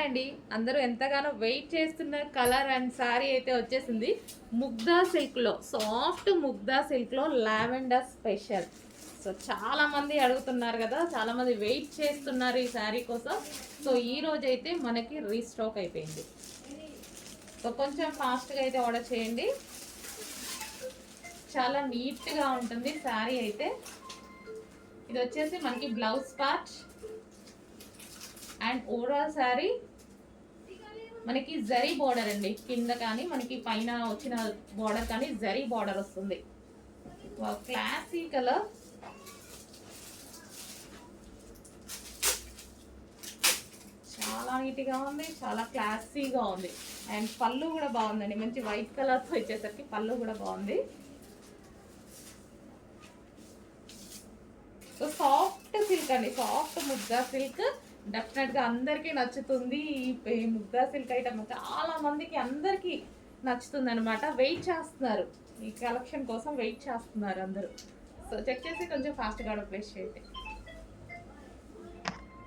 అండి, అందరూ ఎంతగానో వెయిట్ చేస్తున్న కలర్ అండ్ శారీ అయితే వచ్చేసింది. ముగ్దా సిల్క్లో, సాఫ్ట్ ముగ్దా సిల్క్లో లావెండర్ స్పెషల్. సో చాలామంది అడుగుతున్నారు కదా, చాలామంది వెయిట్ చేస్తున్నారు ఈ శారీ కోసం. సో ఈ రోజైతే మనకి రీస్టాక్ అయిపోయింది. సో కొంచెం ఫాస్ట్గా అయితే ఆర్డర్ చేయండి. చాలా నీట్గా ఉంటుంది శారీ అయితే. ఇది వచ్చేసి మనకి blouse part and overall sari మనకి జరీ బార్డర్ అండి. కింద కానీ మనకి పైన వచ్చిన బార్డర్ కానీ జరీ బార్డర్ వస్తుంది. క్లాసీ కలర్, చాలా నీట్గా ఉంది, చాలా క్లాసీగా ఉంది. అండ్ పళ్ళు కూడా బాగుందండి, మంచి వైట్ కలర్తో వచ్చేసరికి పళ్ళు కూడా బాగుంది. సో సాఫ్ట్ సిల్క్ అండి, సాఫ్ట్ ముగ్దా సిల్క్. డెఫినెట్గా అందరికీ నచ్చుతుంది. ఈ ముగ్దా సిల్క్ ఐటమ్ చాలా మందికి అందరికీ నచ్చుతుంది అనమాట. వెయిట్ చేస్తున్నారు ఈ కలెక్షన్ కోసం, వెయిట్ చేస్తున్నారు అందరూ. సో చెక్ చేసి కొంచెం ఫాస్ట్గా ఆర్డర్ ప్లేస్ చేయండి.